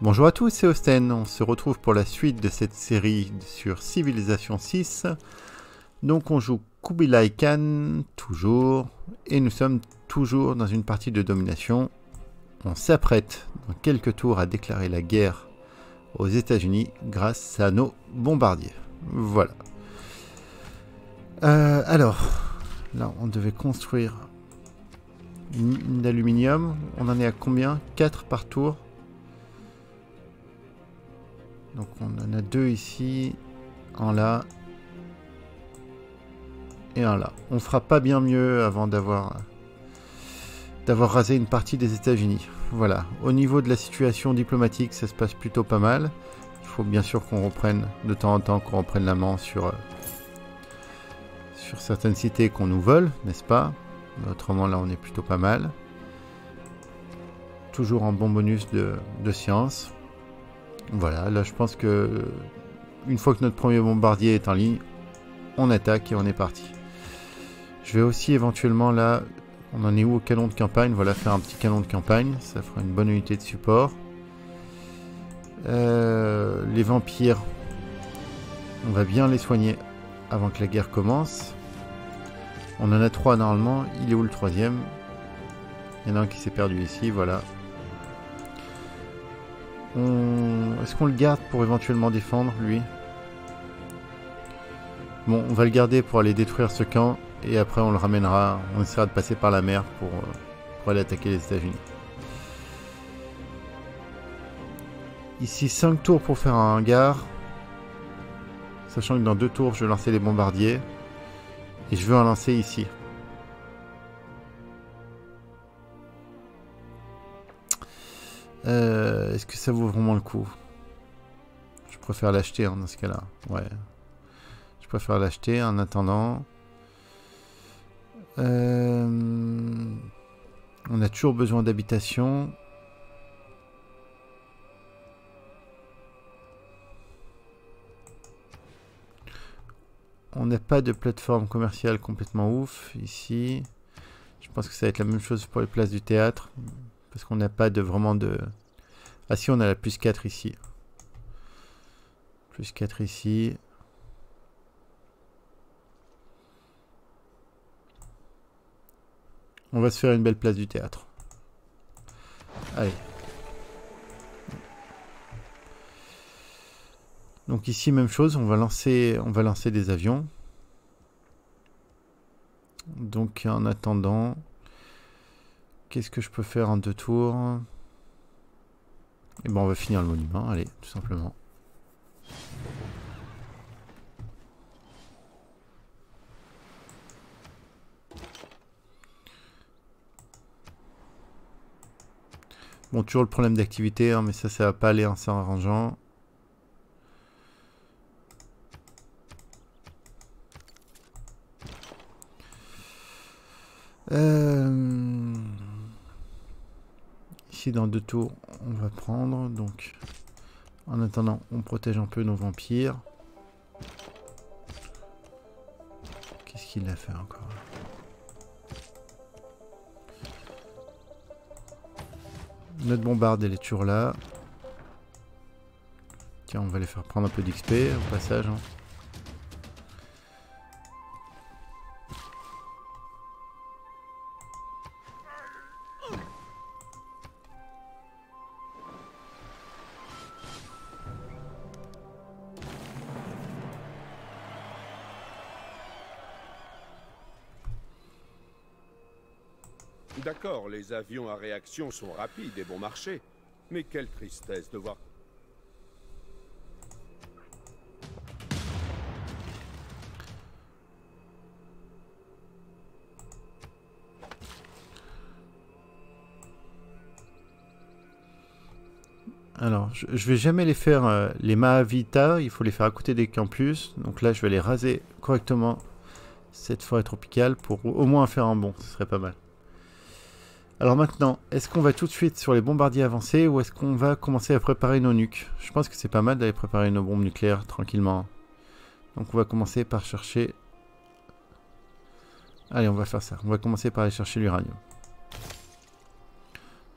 Bonjour à tous, c'est Osten. On se retrouve pour la suite de cette série sur Civilization 6. Donc on joue Kubilai Khan, toujours, et nous sommes toujours dans une partie de domination. On s'apprête dans quelques tours à déclarer la guerre aux États-Unis grâce à nos bombardiers. Voilà. Alors, là on devait construire une mine d'aluminium. On en est à combien? 4 par tour. Donc on en a 2 ici, un là et un là. On fera pas bien mieux avant d'avoir rasé une partie des États-Unis. Voilà. Au niveau de la situation diplomatique, ça se passe plutôt pas mal. Il faut bien sûr qu'on reprenne de temps en temps, qu'on reprenne la main sur certaines cités qu'on nous vole, n'est-ce pas? Autrement là on est plutôt pas mal. Toujours un bon bonus de science. Voilà, là je pense que une fois que notre premier bombardier est en ligne, on attaque et on est parti. Je vais aussi éventuellement là, on en est où au canon de campagne? Voilà, faire un petit canon de campagne, ça fera une bonne unité de support. Les vampires, on va bien les soigner avant que la guerre commence. On en a 3 normalement, il est où le troisième? Il y en a un qui s'est perdu ici, voilà. Est-ce qu'on le garde pour éventuellement défendre, lui? Bon, on va le garder pour aller détruire ce camp, et après on le ramènera, on essaiera de passer par la mer pour aller attaquer les États-Unis. Ici, 5 tours pour faire un hangar. Sachant que dans 2 tours, je vais lancer les bombardiers. Et je veux en lancer ici. Est-ce que ça vaut vraiment le coup? Je préfère l'acheter dans ce cas-là. Ouais. Je préfère l'acheter en attendant. On a toujours besoin d'habitation. On n'a pas de plateforme commerciale complètement ouf ici. Je pense que ça va être la même chose pour les places du théâtre. Parce qu'on n'a pas vraiment de... Ah si, on a la plus 4 ici. Plus 4 ici. On va se faire une belle place du théâtre. Allez. Donc ici, même chose, on va lancer des avions. Donc en attendant, qu'est-ce que je peux faire en 2 tours? Et bon, on va finir le monument, allez, tout simplement. Bon, toujours le problème d'activité, hein, mais ça va pas aller en s'arrangeant. Ici, dans 2 tours, on va prendre. Donc, en attendant, on protège un peu nos vampires. Qu'est-ce qu'il a fait encore? Notre bombarde, elle est toujours là. Tiens, on va les faire prendre un peu d'XP au passage. Hein. D'accord, les avions à réaction sont rapides et bon marché. Mais quelle tristesse de voir... Alors, je vais jamais les faire, les Mahavita, il faut les faire à côté des campus. Donc là, je vais les raser correctement, cette forêt tropicale, pour au moins faire un bond, ce serait pas mal. Alors maintenant, est-ce qu'on va tout de suite sur les bombardiers avancés ou est-ce qu'on va commencer à préparer nos nuques? Je pense que c'est pas mal d'aller préparer nos bombes nucléaires tranquillement. Donc on va commencer par chercher... Allez, on va faire ça. On va commencer par aller chercher l'uranium.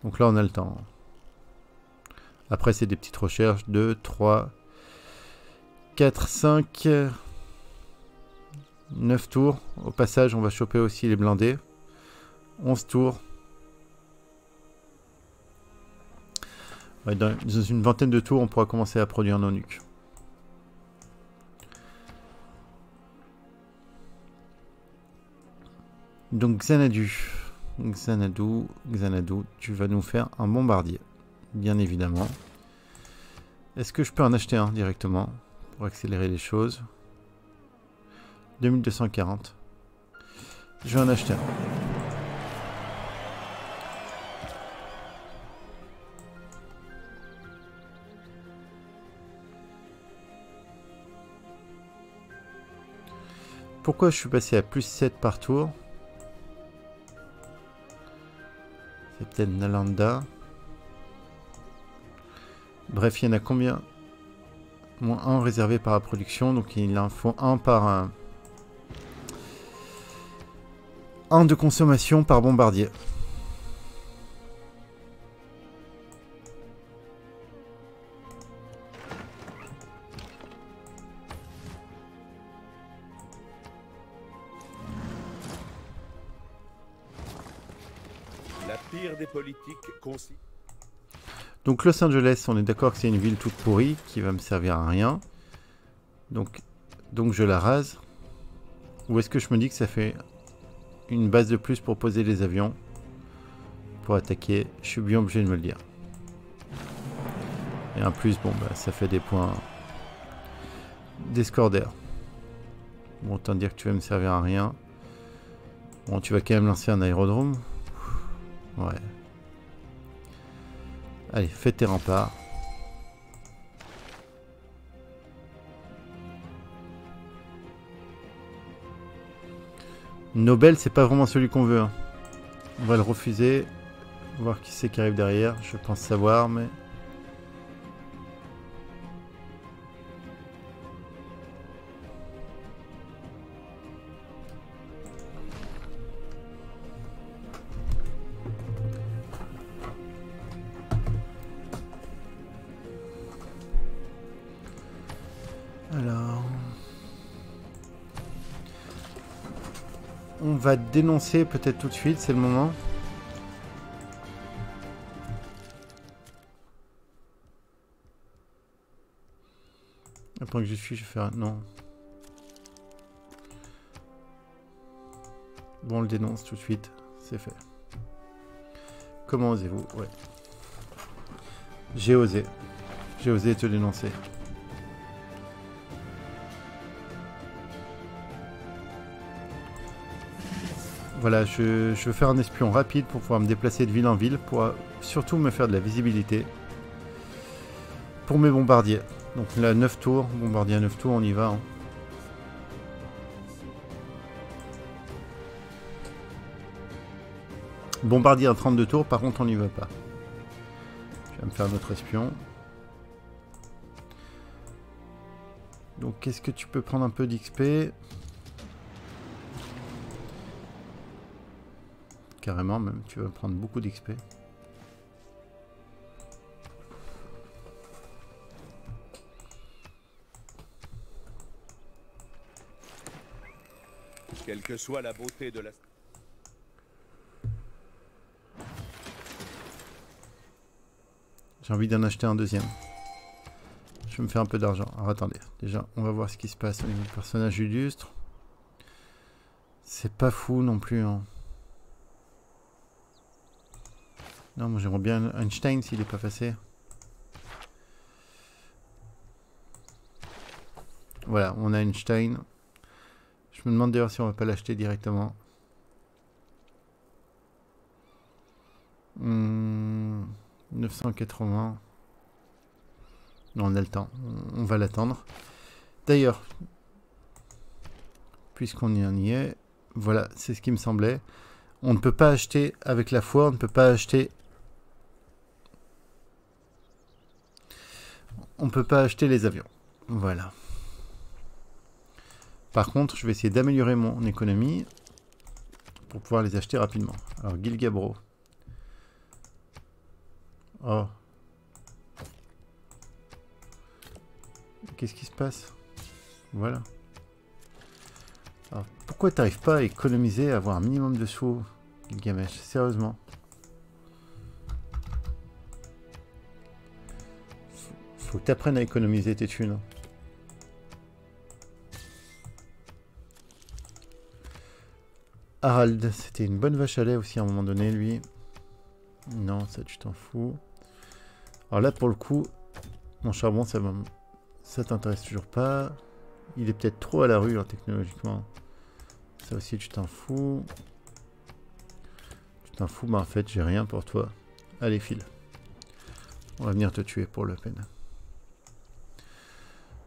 Donc là, on a le temps. Après, c'est des petites recherches. 2, 3, 4, 5, 9 tours. Au passage, on va choper aussi les blindés. 11 tours. Ouais, dans une vingtaine de tours, on pourra commencer à produire nos nuques. Donc Xanadu, tu vas nous faire un bombardier, bien évidemment. Est-ce que je peux en acheter un directement pour accélérer les choses? 2240. Je vais en acheter un. Pourquoi je suis passé à plus 7 par tour? C'est peut-être Nalanda. Bref, il y en a combien? Moins 1 réservé par la production. Donc il en faut 1 par 1 de consommation par bombardier. La pire des politiques consiste... Donc Los Angeles, on est d'accord que c'est une ville toute pourrie qui va me servir à rien. Donc je la rase. Ou est-ce que je me dis que ça fait une base de plus pour poser les avions pour attaquer? Je suis bien obligé de me le dire. Et en plus, bon, bah, ça fait des points d'escorder. Bon, autant dire que tu vas me servir à rien. Bon, tu vas quand même lancer un aérodrome. Ouais. Allez, fais tes remparts. Nobel, c'est pas vraiment celui qu'on veut. Hein. On va le refuser. Voir qui c'est qui arrive derrière. Je pense savoir, mais... Alors... On va dénoncer peut-être tout de suite, c'est le moment. Après que je suis, je vais faire... Non. Bon, on le dénonce tout de suite, c'est fait. Comment osez-vous? Ouais. J'ai osé. J'ai osé te dénoncer. Voilà, je veux faire un espion rapide pour pouvoir me déplacer de ville en ville, pour surtout me faire de la visibilité pour mes bombardiers. Donc là, 9 tours, bombardier à 9 tours, on y va. Hein. Bombardier à 32 tours, par contre, on n'y va pas. Je vais me faire notre espion. Donc, qu'est-ce que tu peux prendre un peu d'XP? Carrément, même, tu vas prendre beaucoup d'XP. Quelle que soit la beauté de la... J'ai envie d'en acheter un deuxième. Je vais me faire un peu d'argent. Alors attendez, déjà, on va voir ce qui se passe au niveau du personnage illustre. C'est pas fou non plus. Hein. Non, moi j'aimerais bien Einstein s'il n'est pas passé. Voilà, on a Einstein. Je me demande d'ailleurs si on va pas l'acheter directement. 980. Non, on a le temps. On va l'attendre. D'ailleurs, puisqu'on y est, voilà, c'est ce qui me semblait. On ne peut pas acheter avec la foi, on ne peut pas acheter... On ne peut pas acheter les avions. Voilà. Par contre, je vais essayer d'améliorer mon économie pour pouvoir les acheter rapidement. Alors, Gilgabro. Oh. qu'est-ce qui se passe? Voilà. Alors, pourquoi t'arrives pas à économiser, à avoir un minimum de sous, Gilgamesh? Sérieusement. Faut que t'apprennes à économiser tes thunes. Harald, c'était une bonne vache à lait aussi à un moment donné, lui. Non, ça tu t'en fous. Alors là, pour le coup, mon charbon, ça t'intéresse toujours pas. Il est peut-être trop à la rue, hein, technologiquement. Ça aussi, tu t'en fous. Tu t'en fous, mais en fait, j'ai rien pour toi. Allez, file. On va venir te tuer pour la peine.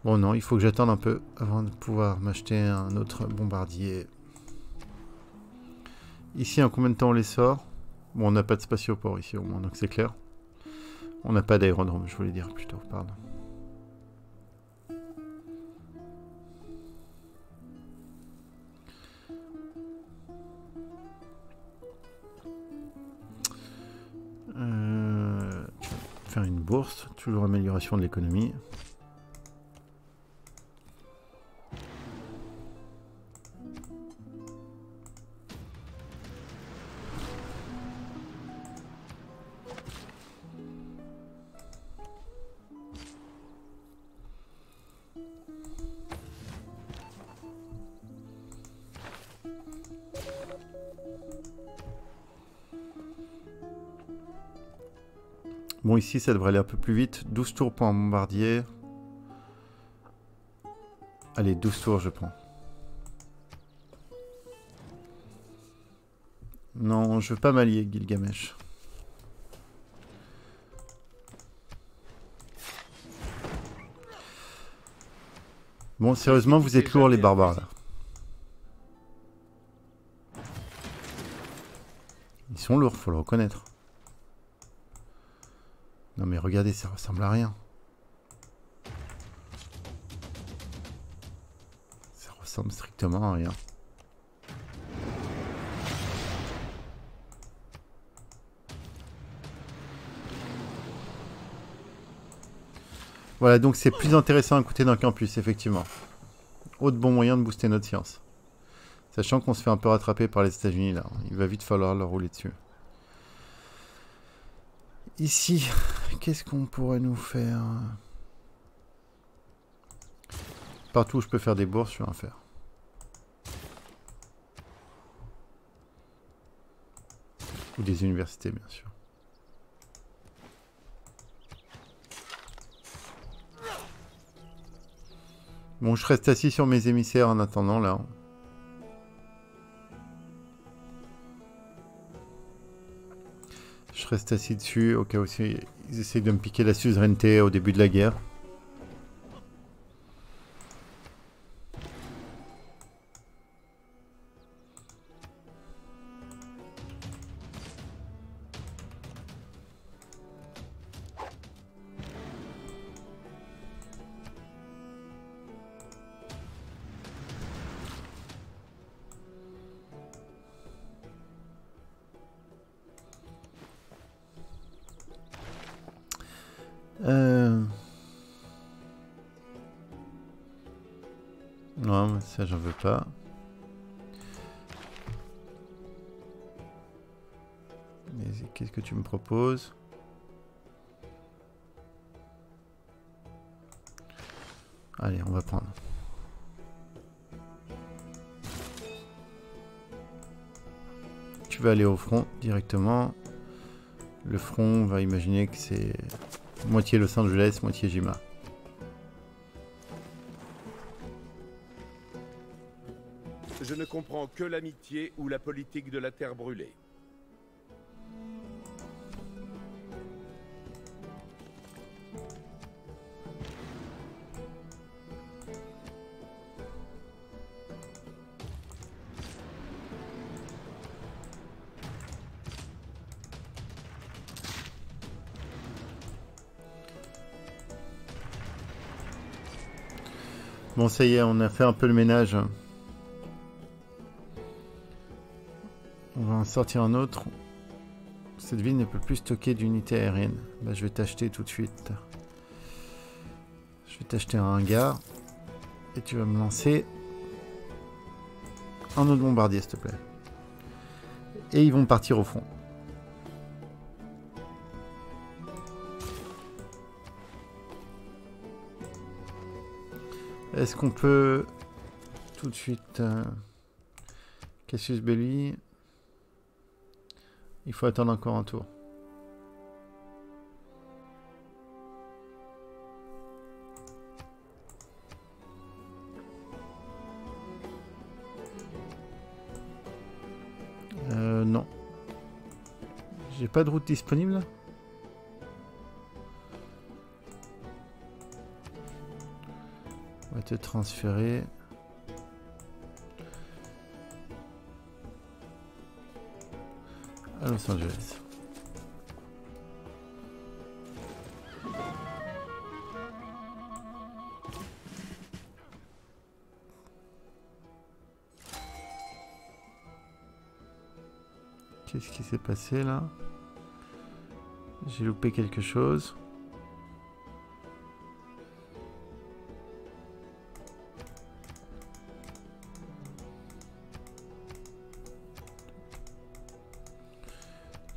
Bon, non, il faut que j'attende un peu avant de pouvoir m'acheter un autre bombardier. Ici, en combien de temps on les sort? Bon, on n'a pas de spatioport ici au moins, donc c'est clair. On n'a pas d'aérodrome, je voulais dire plutôt, pardon. Faire une bourse, toujours amélioration de l'économie. Bon, ici, ça devrait aller un peu plus vite. 12 tours pour un bombardier. Allez, 12 tours, je prends. Non, je veux pas m'allier, Gilgamesh. Bon, sérieusement, vous êtes lourds, les barbares, là. Ils sont lourds, faut le reconnaître. Non mais regardez, ça ressemble à rien. Ça ressemble strictement à rien. Voilà, donc c'est plus intéressant à écouter d'un campus, effectivement. Autre bon moyen de booster notre science. Sachant qu'on se fait un peu rattraper par les États-Unis là. Il va vite falloir leur rouler dessus. Ici, qu'est-ce qu'on pourrait nous faire? Partout où je peux faire des bourses, je vais en faire. Ou des universités, bien sûr. Bon, je reste assis sur mes émissaires en attendant, là. Je reste assis dessus, au cas où ils essayent de me piquer la suzeraineté au début de la guerre. Non, mais ça j'en veux pas. Mais qu'est-ce que tu me proposes? Allez, on va prendre. Tu vas aller au front directement. Le front, on va imaginer que c'est moitié Los Angeles, moitié Jima. Je ne comprends que l'amitié ou la politique de la terre brûlée. Bon, ça y est, on a fait un peu le ménage. On va en sortir un autre. Cette ville ne peut plus stocker d'unités aériennes. Bah, je vais t'acheter tout de suite. Je vais t'acheter un hangar. Et tu vas me lancer un autre bombardier, s'il te plaît. Et ils vont partir au front. Est-ce qu'on peut tout de suite... Cassius Belli. Il faut attendre encore un tour. Non. J'ai pas de route disponible là. On va te transférer. À Los Angeles. Qu'est-ce qui s'est passé là? J'ai loupé quelque chose.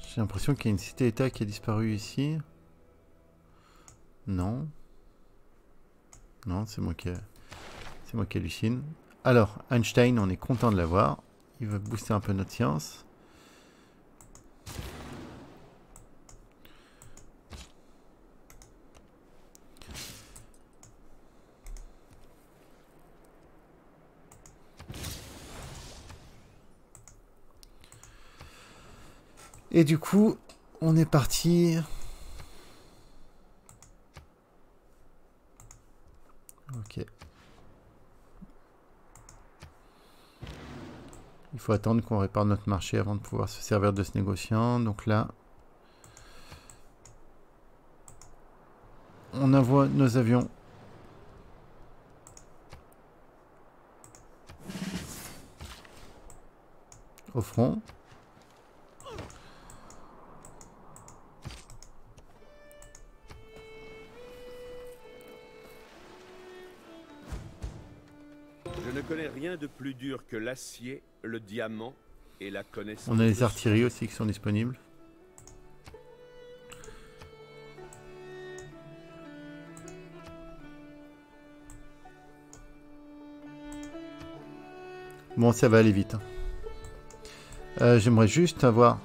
J'ai l'impression qu'il y a une cité-état qui a disparu ici. Non. Non, c'est moi qui hallucine. Alors, Einstein, on est content de l'avoir. Il va booster un peu notre science. Et du coup, on est parti. Ok. Il faut attendre qu'on répare notre marché avant de pouvoir se servir de ce négociant. Donc là, on envoie nos avions au front. Je ne connais rien de plus dur que l'acier, le diamant et la connaissance. On a les artilleries aussi qui sont disponibles. Bon, ça va aller vite. J'aimerais juste avoir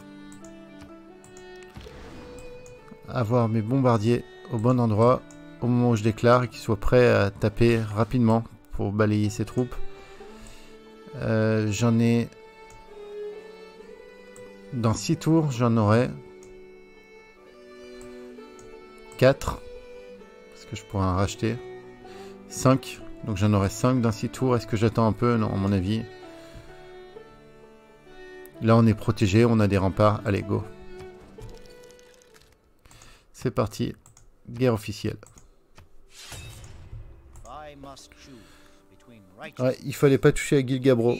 mes bombardiers au bon endroit au moment où je déclare et qu'ils soient prêts à taper rapidement pour balayer ces troupes. J'en ai... Dans 6 tours, j'en aurai 4. Parce que je pourrais en racheter. 5. Donc j'en aurai 5 dans 6 tours. Est-ce que j'attends un peu? Non, à mon avis. Là, on est protégé. On a des remparts. Allez, go. C'est parti. Guerre officielle. Ouais, il fallait pas toucher à Gilgabro.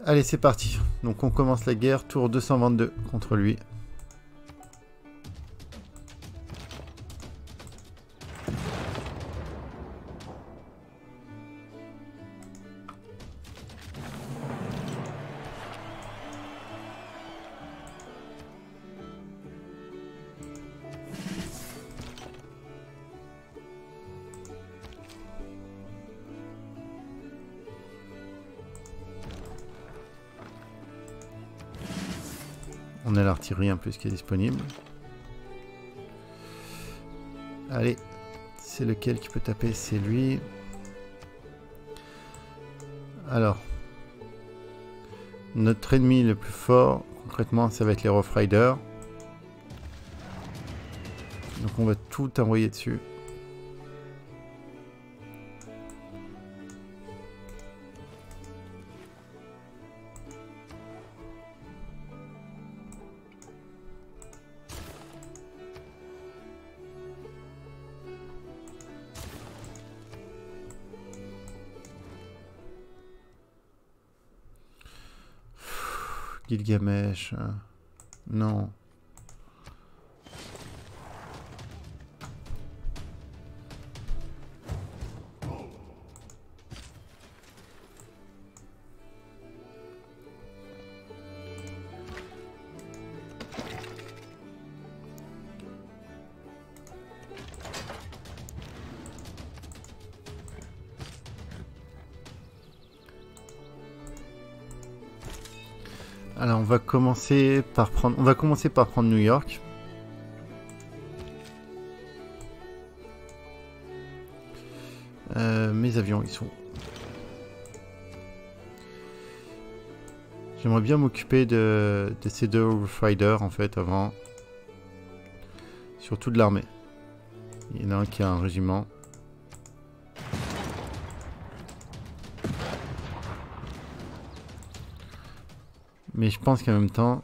Allez, c'est parti. Donc on commence la guerre, tour 222 contre lui. On a l'artillerie en plus qui est disponible. Allez, c'est lequel qui peut taper? C'est lui. Alors, notre ennemi le plus fort, concrètement, ça va être les Rough Riders. Donc on va tout envoyer dessus. Gilgamesh. Non. Alors on va commencer par prendre New York. Mes avions, ils sont... J'aimerais bien m'occuper de ces deux Rough Riders en fait avant. Surtout de l'armée. Il y en a un qui a un régiment. Mais je pense qu'en même temps...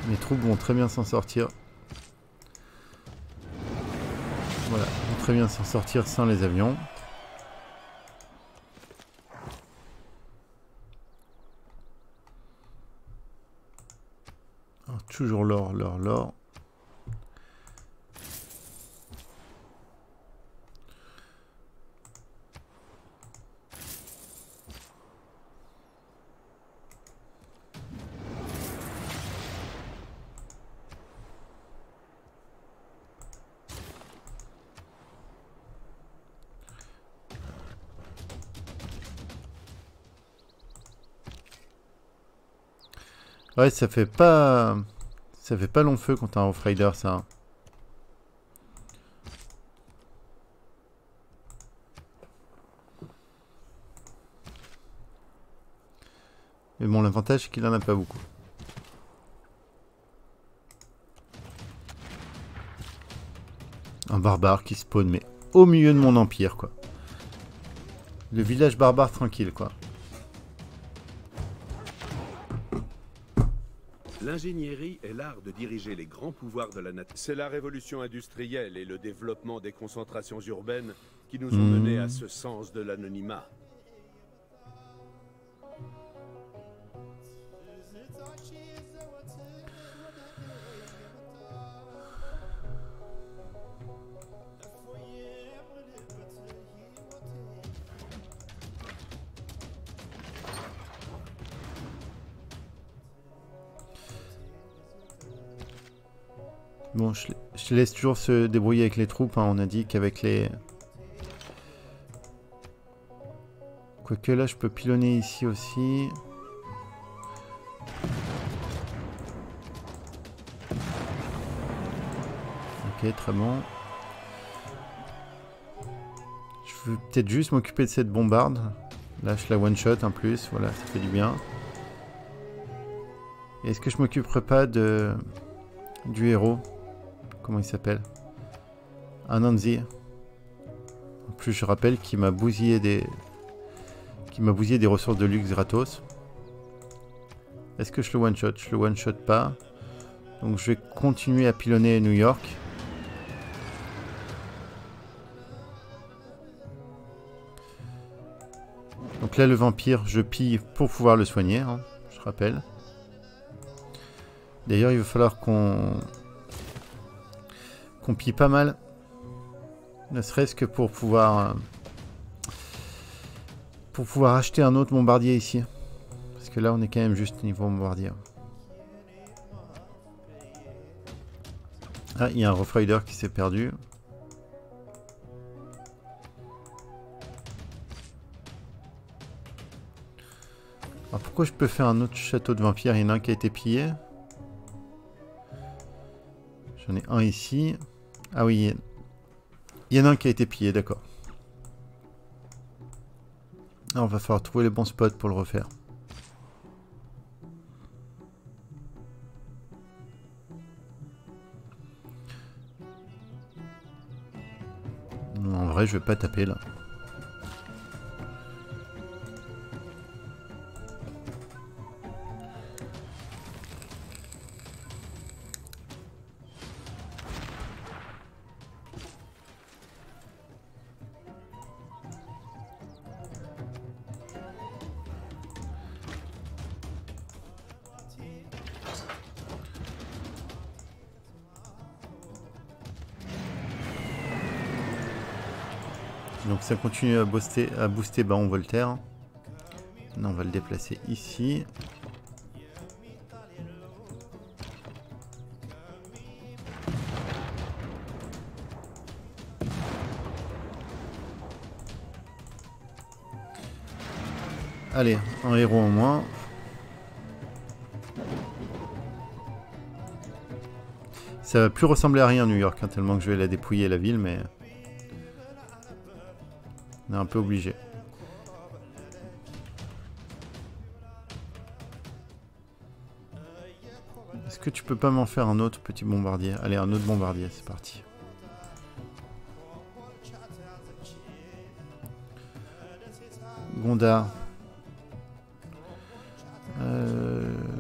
mes troupes vont très bien s'en sortir. Voilà, vont très bien s'en sortir sans les avions. Alors, toujours l'or, l'or, l'or. Ouais, ça fait pas long feu quand t'as un Rough Rider, ça. Mais bon, l'avantage c'est qu'il en a pas beaucoup. Un barbare qui spawn, mais au milieu de mon empire, quoi. Le village barbare tranquille, quoi. L'ingénierie est l'art de diriger les grands pouvoirs de la nature. C'est la révolution industrielle et le développement des concentrations urbaines qui nous ont menés à ce sens de l'anonymat. Bon, je te laisse toujours se débrouiller avec les troupes. Hein. On a dit qu'avec les... Quoique là, je peux pilonner ici aussi. Ok, très bon. Je veux peut-être juste m'occuper de cette bombarde. Là, je la one-shot en plus. Voilà, ça fait du bien. Est-ce que je m'occuperai pas du héros? Comment il s'appelle? Anansi. En plus, je rappelle qu'il m'a bousillé des ressources de luxe gratos. Est-ce que je le one-shot? Je le one-shot pas. Donc je vais continuer à pilonner New York. Donc là, le vampire, je pille pour pouvoir le soigner, hein, je rappelle. D'ailleurs, il va falloir qu'on pille pas mal. Ne serait-ce que pour pouvoir acheter un autre bombardier ici. Parce que là, on est quand même juste niveau bombardier. Ah, il y a un Rough Rider qui s'est perdu. Alors pourquoi je peux faire un autre château de vampire? Il y en a un qui a été pillé. J'en ai un ici. Ah oui, il y en a un qui a été pillé, d'accord. Ah, on va falloir trouver les bons spots pour le refaire. Non, en vrai, je vais pas taper là. Donc ça continue à booster Baron Voltaire. Non, on va le déplacer ici. Allez, un héros en moins. Ça va plus ressembler à rien New York, hein, tellement que je vais la dépouiller la ville, mais on est un peu obligé. Est-ce que tu peux pas m'en faire un autre petit bombardier? Allez, un autre bombardier, c'est parti. Gondar.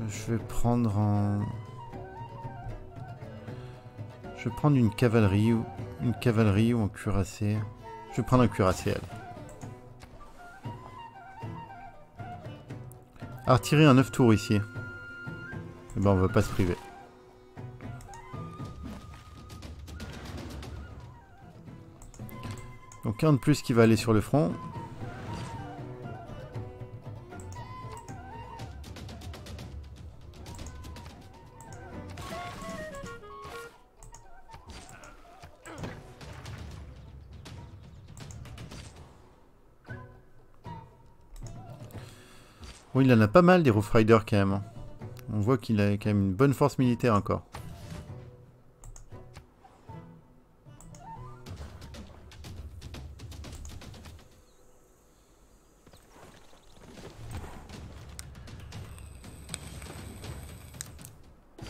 Je vais prendre un... Je vais prendre une cavalerie ou un cuirassé. Je vais prendre un cuirassé. Allez. Artillerie un 9 tours ici. Eh ben on va pas se priver. Donc un de plus qui va aller sur le front. Bon, il en a pas mal des Rough Riders quand même. On voit qu'il a quand même une bonne force militaire encore.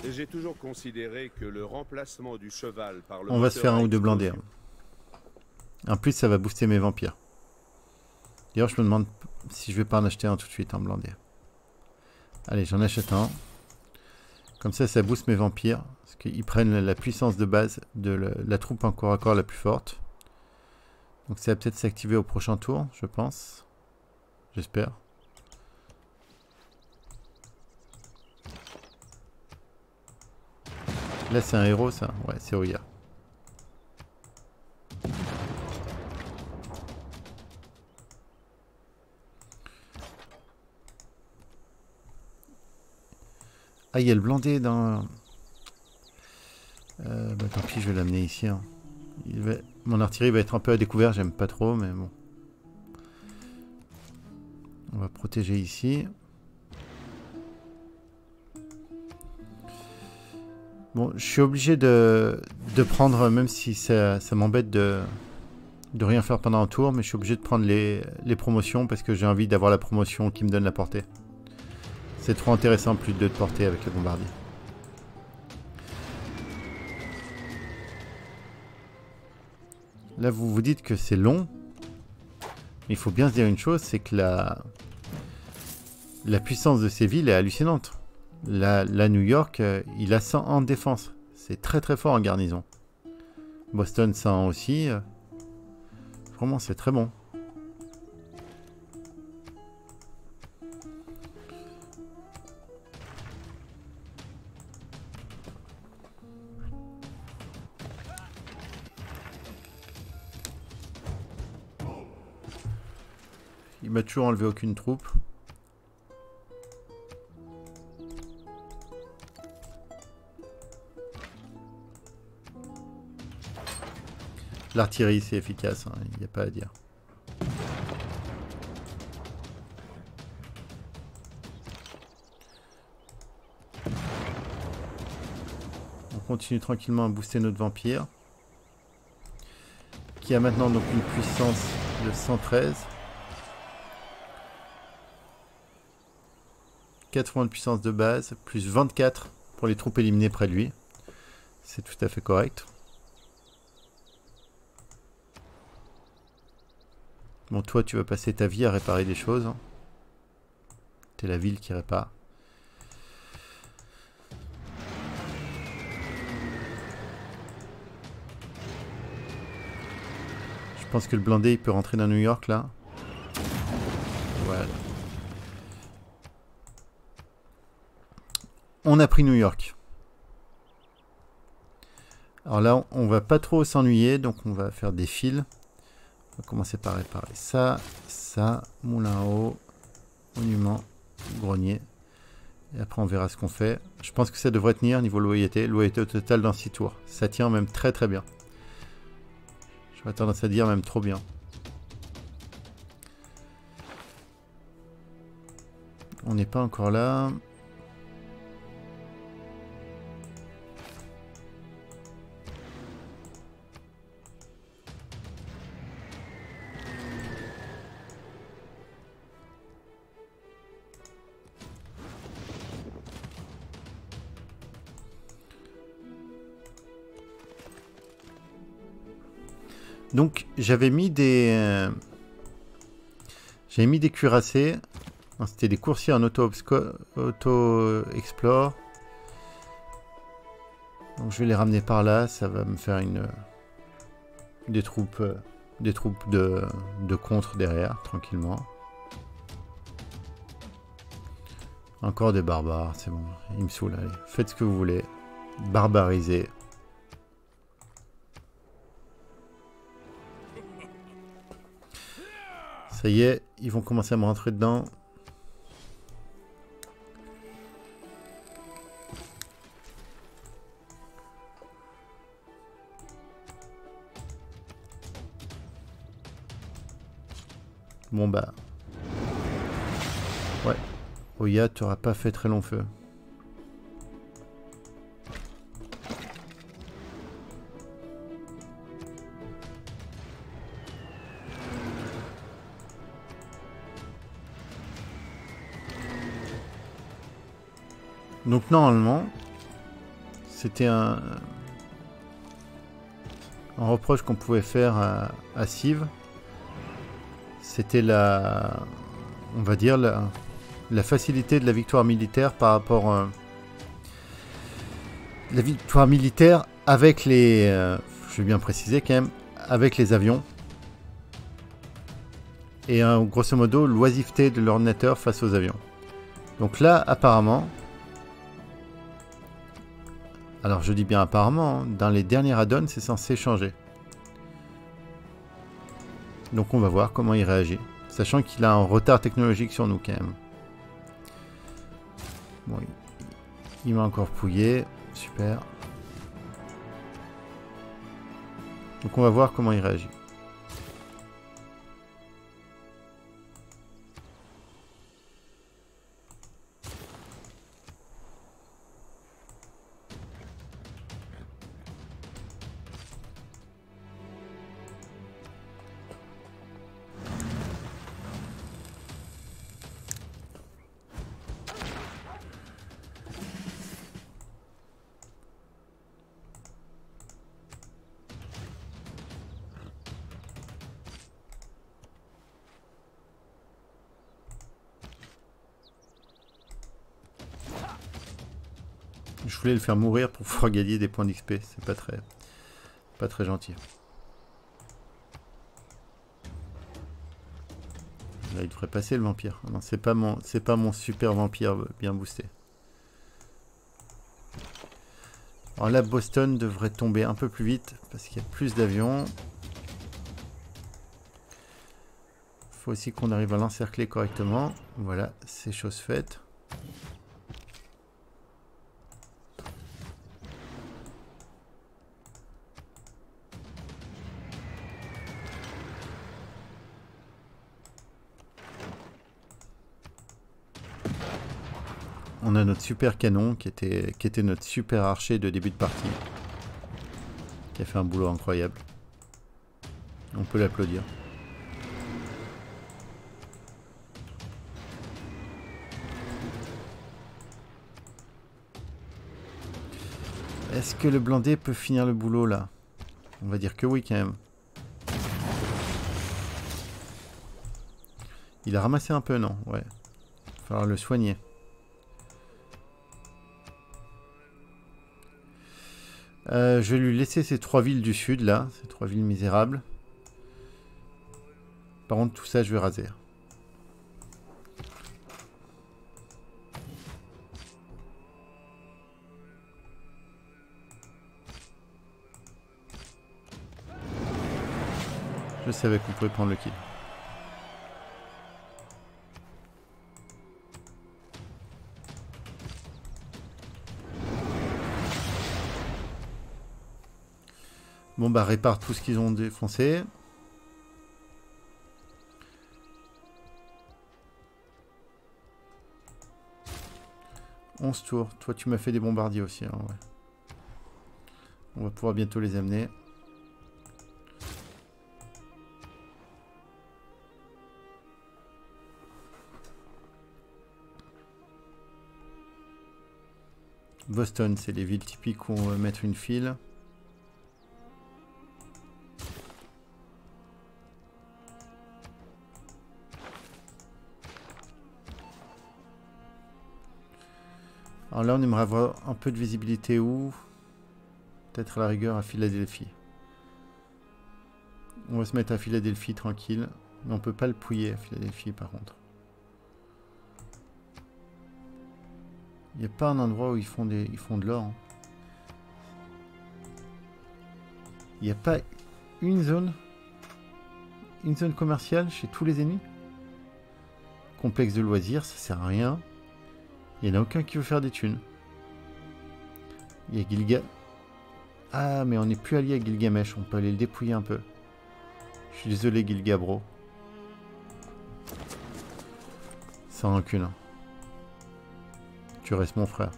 Et j'ai toujours considéré que le remplacement du cheval par le... On va se faire un ou deux blindés. En plus, ça va booster mes vampires. D'ailleurs, je me demande si je vais pas en acheter un tout de suite, un blindé. Allez, j'en achète un. Comme ça booste mes vampires. Parce qu'ils prennent la puissance de base de la troupe en corps à corps la plus forte. Donc ça va peut-être s'activer au prochain tour, je pense. J'espère. Là, c'est un héros, ça? Ouais, c'est Oya. Ah, il y a le blindé dans... bah tant pis, je vais l'amener ici. Hein. Mon artillerie va être un peu à découvert, j'aime pas trop, mais bon. On va protéger ici. Bon, je suis obligé de prendre, même si ça m'embête de rien faire pendant un tour, mais je suis obligé de prendre les promotions parce que j'ai envie d'avoir la promotion qui me donne la portée. C'est trop intéressant plus de portée avec le bombardier. Là, vous vous dites que c'est long. Mais il faut bien se dire une chose, c'est que la puissance de ces villes est hallucinante. La New York, il a 100 en défense. C'est très très fort en garnison. Boston 100 aussi. Vraiment, c'est très bon. Il m'a toujours enlevé aucune troupe. L'artillerie, c'est efficace, hein, il n'y a pas à dire. On continue tranquillement à booster notre vampire. Qui a maintenant donc une puissance de 113. 80 de puissance de base, plus 24 pour les troupes éliminées près de lui. C'est tout à fait correct. Bon, toi, tu vas passer ta vie à réparer des choses. T'es la ville qui répare. Je pense que le blindé, il peut rentrer dans New York, là. Voilà. On a pris New York. Alors là, on va pas trop s'ennuyer, donc on va faire des fils. On va commencer par réparer ça, ça, moulin à eau, monument, grenier. Et après on verra ce qu'on fait. Je pense que ça devrait tenir niveau loyauté. Loyauté au total dans 6 tours. Ça tient même très très bien. J'aurais tendance à dire même trop bien. On n'est pas encore là. Donc j'avais mis des cuirassés. C'était des coursiers en auto-explore. Donc je vais les ramener par là. Ça va me faire des troupes de contre derrière, tranquillement. Encore des barbares, c'est bon. Ils me saoulent, allez. Faites ce que vous voulez. Barbarisez. Ça y est, ils vont commencer à me rentrer dedans. Bon bah... Ouais. Oya, tu n'auras pas fait très long feu. Donc normalement, c'était un reproche qu'on pouvait faire à Civ. C'était on va dire la facilité de la victoire militaire par rapport la victoire militaire avec les, je vais bien préciser quand même, avec les avions. Et grosso modo, l'oisiveté de l'ordinateur face aux avions. Donc là, apparemment, alors je dis bien apparemment, dans les derniers add-ons, c'est censé changer. Donc on va voir comment il réagit. Sachant qu'il a un retard technologique sur nous quand même. Bon, il m'a encore pouillé. Super. Donc on va voir comment il réagit. Je voulais le faire mourir pour pouvoir gagner des points d'XP. C'est pas très gentil. Là, il devrait passer le vampire. Non, c'est pas mon super vampire bien boosté. Alors là, Boston devrait tomber un peu plus vite parce qu'il y a plus d'avions. Il faut aussi qu'on arrive à l'encercler correctement. Voilà, c'est chose faite. On a notre super canon qui était notre super archer de début de partie. Qui a fait un boulot incroyable. On peut l'applaudir. Est-ce que le blindé peut finir le boulot là? On va dire que oui quand même. Il a ramassé un peu, non? Ouais. Il va falloir le soigner. Je vais lui laisser ces 3 villes du sud là, ces 3 villes misérables. Par contre tout ça je vais raser. Je savais qu'on pouvait prendre le kill. Bon bah répare tout ce qu'ils ont défoncé. « 11 tours. Toi tu m'as fait des bombardiers aussi. Hein, ouais. On va pouvoir bientôt les amener. Boston, c'est les villes typiques où on va mettre une file. Alors là, on aimerait avoir un peu de visibilité où? Peut-être à la rigueur à Philadelphie. On va se mettre à Philadelphie tranquille. Mais on peut pas le pouiller à Philadelphie par contre. Il n'y a pas un endroit où ils font de l'or. Hein. Il n'y a pas une zone commerciale chez tous les ennemis. Complexe de loisirs, ça sert à rien. Il n'y en a aucun qui veut faire des thunes. Il y a Gilga. Ah, mais on n'est plus allié à Gilgamesh. On peut aller le dépouiller un peu. Je suis désolé, Gilga, bro. Sans rancune. Hein. Tu restes mon frère.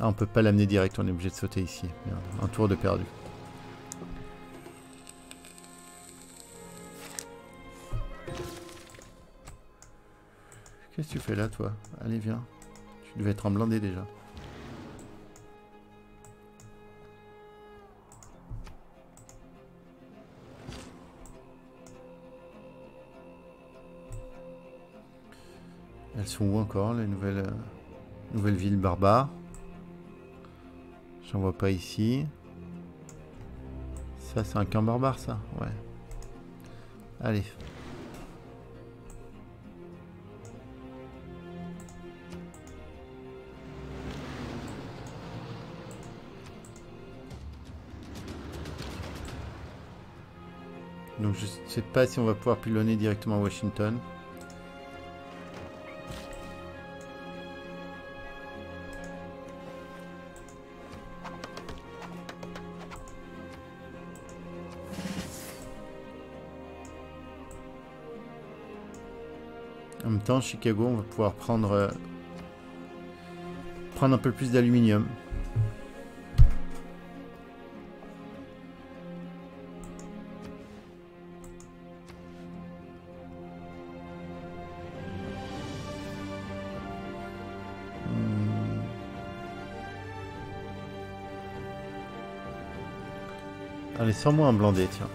Ah, on peut pas l'amener direct. On est obligé de sauter ici. Merde, un tour de perdu. Qu'est-ce que tu fais là, toi? Allez, viens. Tu devais être en blindé déjà. Elles sont où encore, les nouvelles villes barbares? J'en vois pas ici. Ça, c'est un camp barbare, ça? Ouais. Allez. Donc je sais pas si on va pouvoir pilonner directement à Washington. En même temps, Chicago, on va pouvoir prendre un peu plus d'aluminium. Allez, sors-moi un blindé, tiens.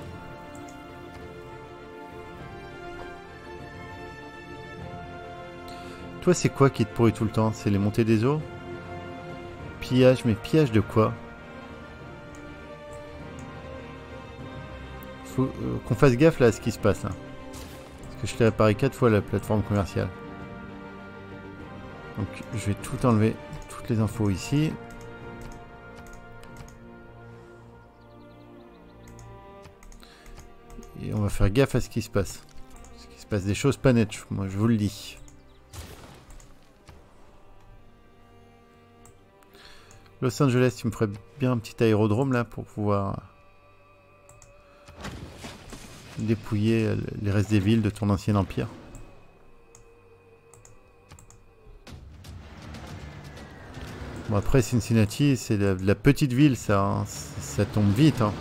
Toi, c'est quoi qui te pourrit tout le temps? C'est les montées des eaux? Pillage, mais pillage de quoi? Faut qu'on fasse gaffe là à ce qui se passe là. Parce que je t'ai réparé 4 fois la plateforme commerciale. Donc je vais tout enlever, toutes les infos ici. Et on va faire gaffe à ce qui se passe. Parce qu'il se passe des choses pas nettes, moi je vous le dis. Los Angeles, tu me ferais bien un petit aérodrome là pour pouvoir dépouiller les restes des villes de ton ancien empire. Bon après Cincinnati, c'est la petite ville, ça, hein, ça tombe vite. Hein.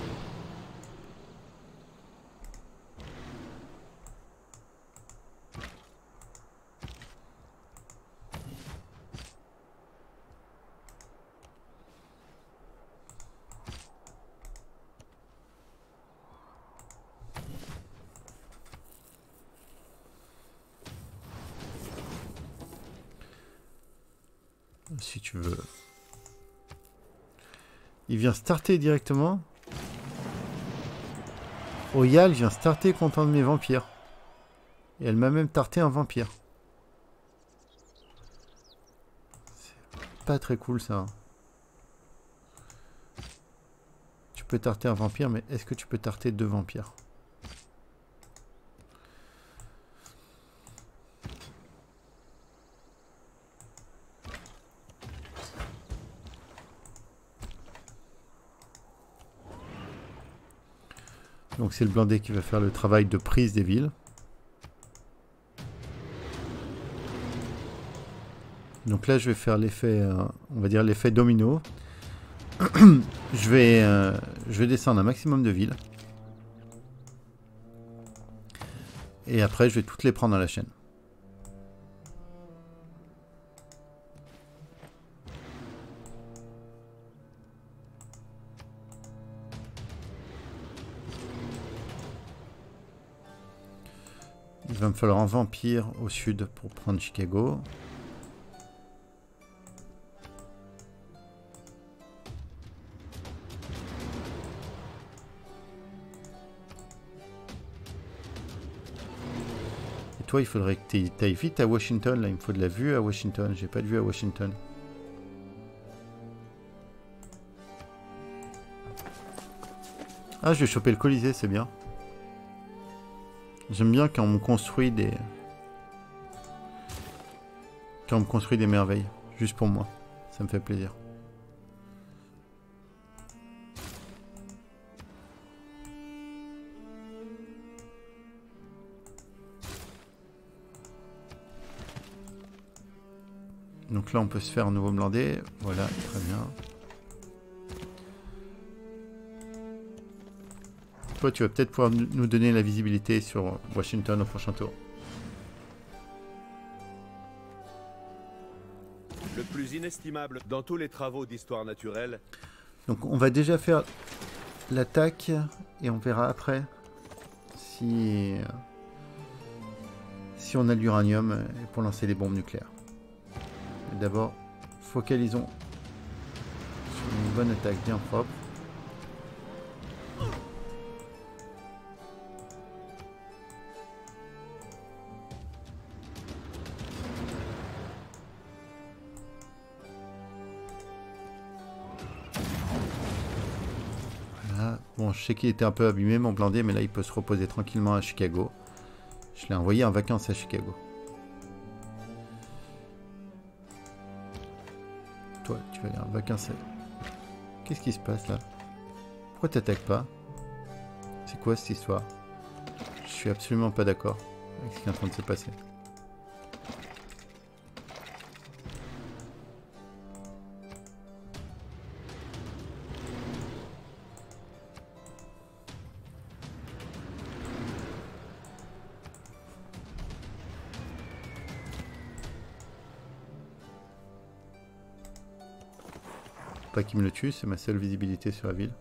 Si tu veux. Il vient starter directement. Oyal vient starter contre un de mes vampires. Et elle m'a même tarté un vampire. C'est pas très cool ça. Tu peux tarter un vampire, mais est-ce que tu peux tarter 2 vampires? Donc c'est le blindé qui va faire le travail de prise des villes. Donc là je vais faire l'effet, on va dire l'effet domino. je vais descendre un maximum de villes. Et après je vais toutes les prendre à la chaîne. Il va me falloir un vampire au sud pour prendre Chicago. Et toi, il faudrait que tu ailles vite à Washington. Là, il me faut de la vue à Washington. J'ai pas de vue à Washington. Ah, je vais choper le Colisée, c'est bien. J'aime bien quand on me construit des... Quand on me construit des merveilles. Juste pour moi. Ça me fait plaisir. Donc là, on peut se faire un nouveau blindé. Voilà, très bien. Toi, tu vas peut-être pouvoir nous donner la visibilité sur Washington au prochain tour. Le plus inestimable dans tous les travaux d'histoire naturelle. Donc on va déjà faire l'attaque et on verra après si on a l'uranium pour lancer des bombes nucléaires. D'abord, focalisons sur une bonne attaque bien propre. Bon, je sais qu'il était un peu abîmé mon blindé, mais là il peut se reposer tranquillement à Chicago. Je l'ai envoyé en vacances à Chicago. Toi, tu vas aller en vacances à... Qu'est-ce qui se passe là? Pourquoi t'attaques pas? C'est quoi cette histoire? Je suis absolument pas d'accord avec ce qui est en train de se passer. Pas qu'il me le tue, c'est ma seule visibilité sur la ville.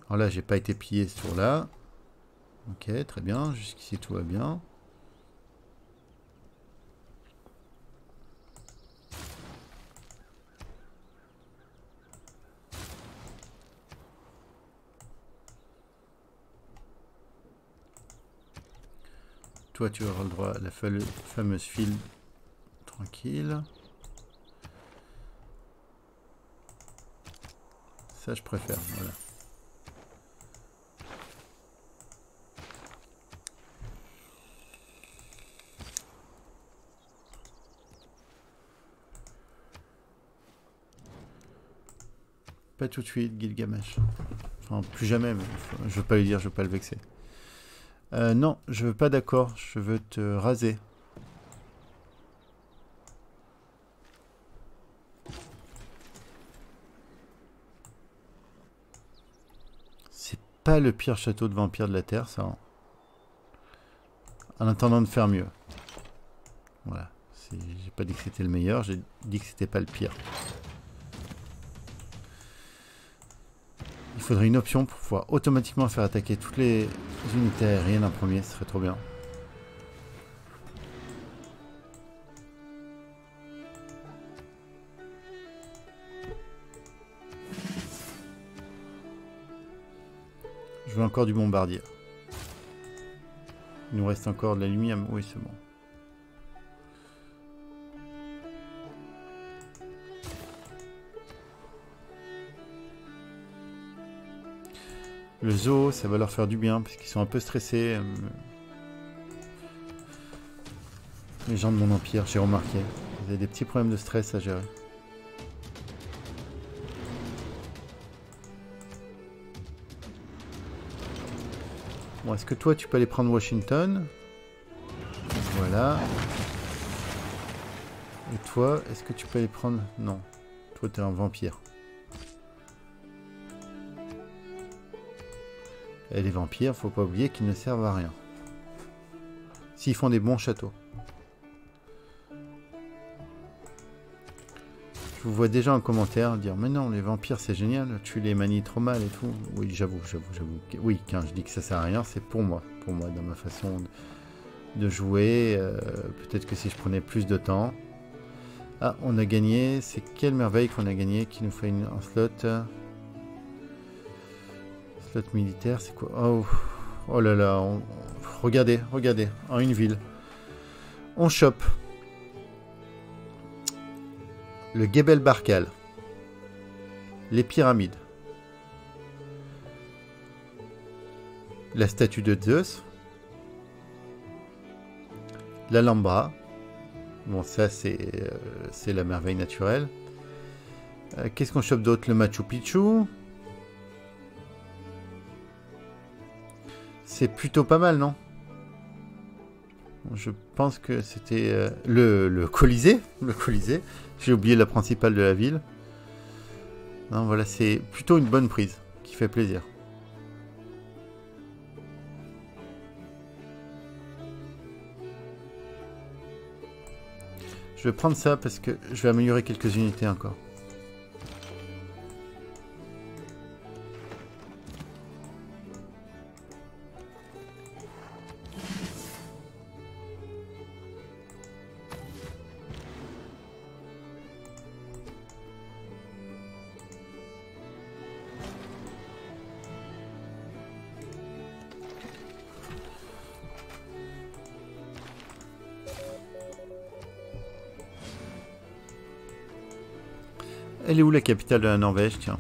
Alors là, j'ai pas été pillé sur là. Ok, très bien. Jusqu'ici, tout va bien. Toi, tu auras le droit à la fameuse file tranquille. Ça, je préfère. Voilà. Pas tout de suite, Gilgamesh. Enfin, plus jamais. Mais je veux pas lui dire, je veux pas le vexer. Non, je veux pas d'accord. Je veux te raser. C'est pas le pire château de vampire de la Terre, ça. Hein. En attendant de faire mieux. Voilà. J'ai pas dit que c'était le meilleur, j'ai dit que c'était pas le pire. Il faudrait une option pour pouvoir automatiquement faire attaquer toutes les unités aériennes en premier, ce serait trop bien. veux encore du bombardier. Il nous reste encore de l'aluminium. Oui, c'est bon. Le zoo, ça va leur faire du bien parce qu'ils sont un peu stressés. Les gens de mon empire, j'ai remarqué. Ils avaient des petits problèmes de stress à gérer. Bon, est-ce que toi, tu peux aller prendre Washington? Voilà. Et toi, est-ce que tu peux aller prendre... Non. Toi, t'es un vampire. Et les vampires, faut pas oublier qu'ils ne servent à rien. S'ils font des bons châteaux. Je vous vois déjà en commentaire dire mais non, les vampires c'est génial, tu les manies trop mal et tout. Oui, j'avoue. Oui, quand je dis que ça sert à rien, c'est pour moi, dans ma façon de jouer. Peut-être que si je prenais plus de temps. Ah, on a gagné. C'est quelle merveille qu'on a gagné qui nous fait un slot. Slot militaire, c'est quoi? Oh là là. Regardez, en une ville. On chope. Le Gebel Barkal. Les pyramides. La statue de Zeus. L'Alhambra. Bon, ça, c'est la merveille naturelle. Qu'est-ce qu'on chope d'autre? Le Machu Picchu. C'est plutôt pas mal, non? Je pense que c'était le Colisée. Le Colisée. J'ai oublié la principale de la ville. Non, voilà, c'est plutôt une bonne prise qui fait plaisir. Je vais prendre ça parce que je vais améliorer quelques unités encore. Elle est où la capitale de la Norvège, tiens?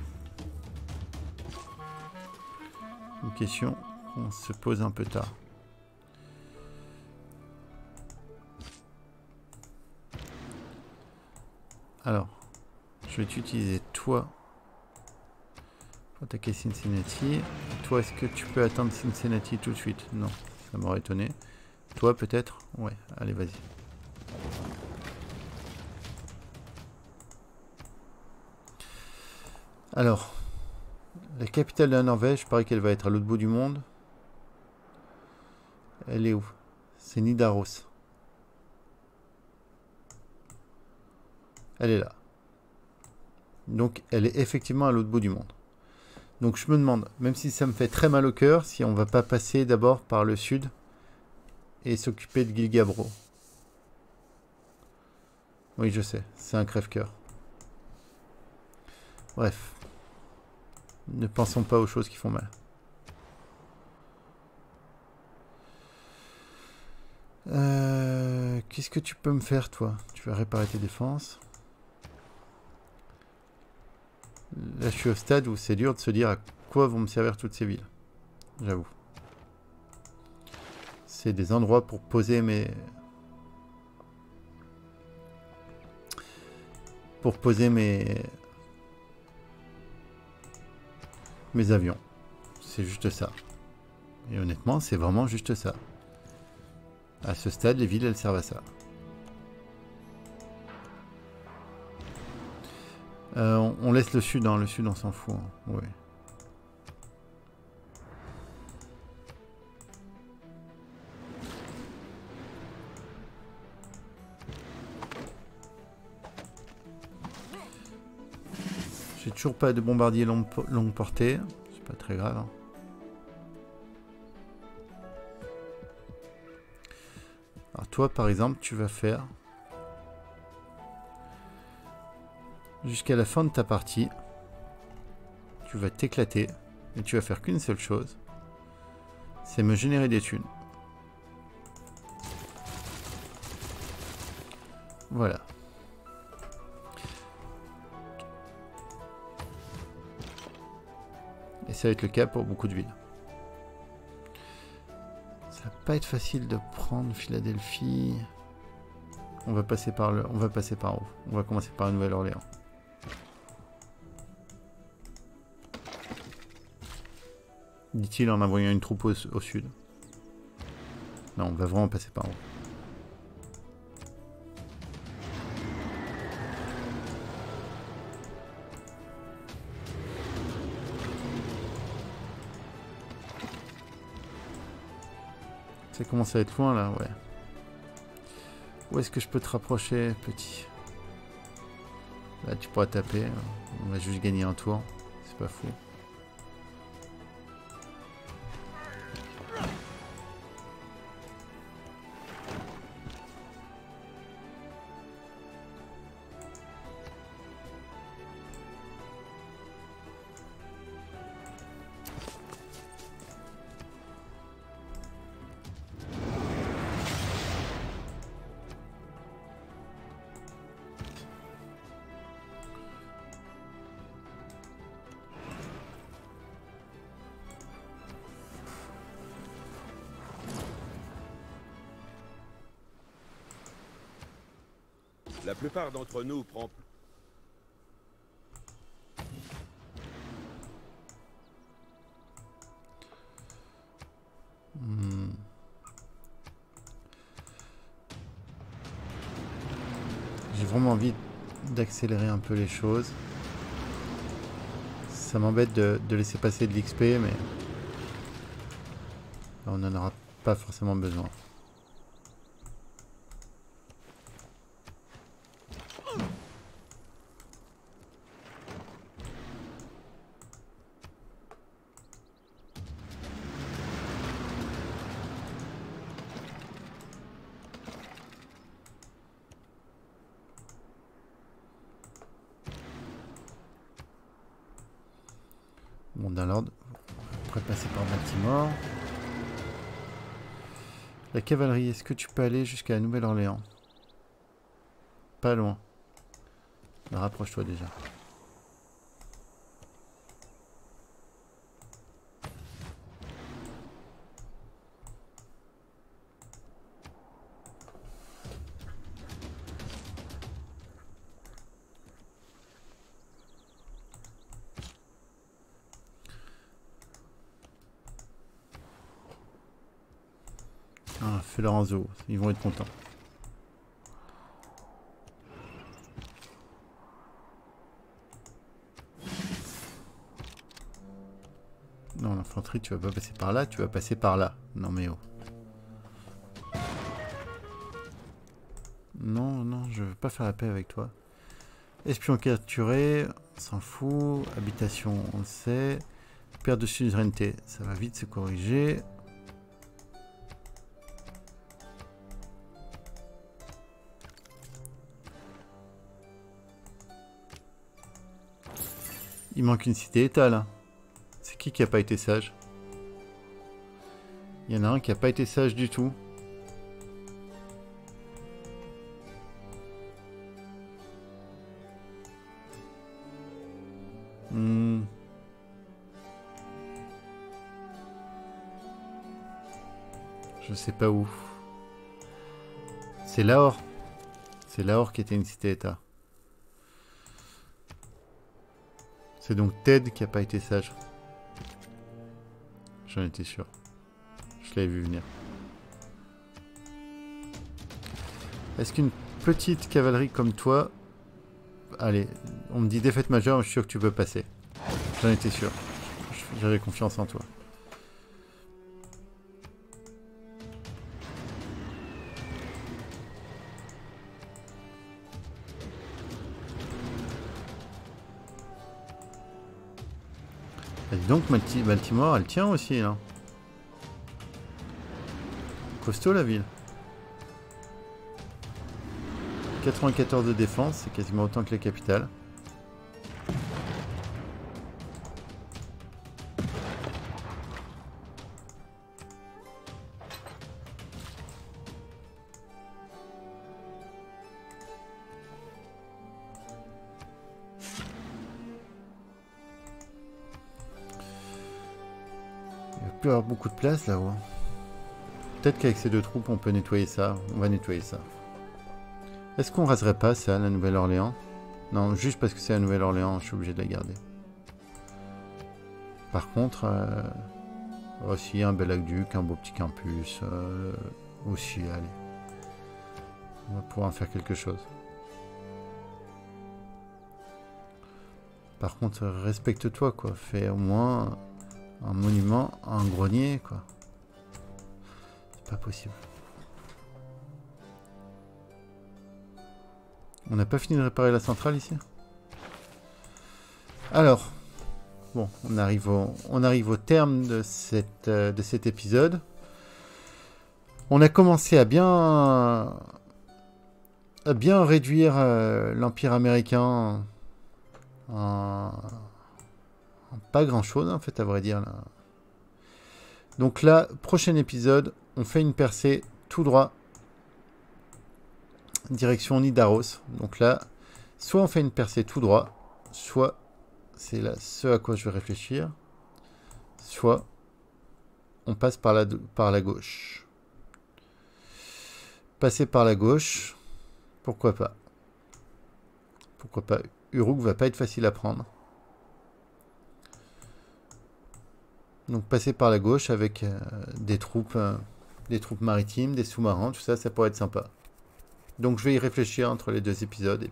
Une question qu'on se pose un peu tard. Alors, je vais t'utiliser toi pour attaquer Cincinnati. Toi, est-ce que tu peux atteindre Cincinnati tout de suite? Non, ça m'aurait étonné. Toi, peut-être? Ouais, allez, vas-y. Alors, la capitale de la Norvège, il paraît qu'elle va être à l'autre bout du monde. Elle est où? C'est Nidaros. Elle est là. Donc, elle est effectivement à l'autre bout du monde. Donc, je me demande, même si ça me fait très mal au cœur, si on va pas passer d'abord par le sud et s'occuper de Gilgabro. Oui, je sais, c'est un crève-cœur. Bref. Ne pensons pas aux choses qui font mal. Qu'est-ce que tu peux me faire, toi? Tu vas réparer tes défenses. Là, je suis au stade où c'est dur de se dire à quoi vont me servir toutes ces villes. J'avoue. C'est des endroits pour poser mes... mes avions. C'est juste ça. Et honnêtement, c'est vraiment juste ça. À ce stade, les villes, elles servent à ça. On laisse le sud, hein. Le sud, on s'en fout. Hein. Oui. J'ai toujours pas de bombardier longue portée. C'est pas très grave. Hein. Alors toi, par exemple, tu vas faire... Jusqu'à la fin de ta partie, tu vas t'éclater et tu vas faire qu'une seule chose, c'est me générer des thunes. Voilà. Et ça va être le cas pour beaucoup de villes. Ça va pas être facile de prendre Philadelphie. On va passer par le, on va passer par où? On va commencer par la Nouvelle-Orléans. Dit-il en envoyant une troupe au sud. Non, on va vraiment passer par où? Ça commence à être loin là, ouais. Où est-ce que je peux te rapprocher, petit? Là, tu pourras taper. On va juste gagner un tour. C'est pas fou. La plupart d'entre nous prend... J'ai vraiment envie d'accélérer un peu les choses. Ça m'embête de laisser passer de l'XP, mais on n'en aura pas forcément besoin. Bon, dans l'ordre, on pourrait passer par Baltimore. La cavalerie, est-ce que tu peux aller jusqu'à la Nouvelle-Orléans? Pas loin. Rapproche-toi déjà. Ah, fais Lorenzo, ils vont être contents. Non, l'infanterie, tu vas pas passer par là, tu vas passer par là. Non mais oh. Non, non, je veux pas faire la paix avec toi. Espion capturé, on s'en fout. Habitation, on le sait. Perte de suzeraineté, ça va vite se corriger. Il manque une cité-état là. C'est qui a pas été sage? Il y en a un qui a pas été sage du tout. Je sais pas où. C'est Lahore. C'est Lahore qui était une cité-état. C'est donc Ted qui a pas été sage. J'en étais sûr. Je l'avais vu venir. Est-ce qu'une petite cavalerie comme toi... Allez, on me dit défaite majeure, je suis sûr que tu peux passer. J'en étais sûr. J'avais confiance en toi. Et donc Baltimore, elle tient aussi, là. Costaud la ville. 94 de défense, c'est quasiment autant que la capitale. plus avoir beaucoup de place là-haut. Peut-être qu'avec ces 2 troupes, on peut nettoyer ça. On va nettoyer ça. Est-ce qu'on raserait pas ça, la Nouvelle-Orléans? Non, juste parce que c'est la Nouvelle-Orléans, je suis obligé de la garder. Par contre, aussi un bel aqueduc, un beau petit campus. Aussi, allez. On va pouvoir en faire quelque chose. Par contre, respecte-toi, quoi. Fais au moins un monument, un grenier, quoi. C'est pas possible. On n'a pas fini de réparer la centrale ici? Alors, bon, on arrive au terme de cet épisode. On a commencé à bien réduire l'Empire américain en pas grand-chose, en fait, à vrai dire. Là. Donc là, prochain épisode, on fait une percée tout droit. Direction Nidaros. Donc là, soit on fait une percée tout droit, soit, c'est là ce à quoi je vais réfléchir, soit on passe par la gauche. Passer par la gauche, pourquoi pas. Pourquoi pas. Uruk va pas être facile à prendre. Donc passer par la gauche avec des troupes maritimes, des sous-marins, tout ça, ça pourrait être sympa. Donc je vais y réfléchir entre les 2 épisodes et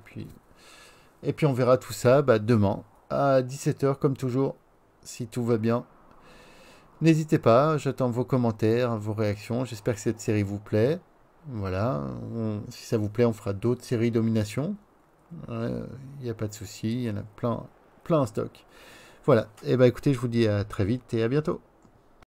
puis on verra tout ça demain à 17 h comme toujours, si tout va bien. N'hésitez pas, j'attends vos commentaires, vos réactions. J'espère que cette série vous plaît. Voilà, si ça vous plaît, on fera d'autres séries domination. Il n'y a pas de souci, il y en a plein en stock. Voilà, et écoutez, je vous dis à très vite et à bientôt.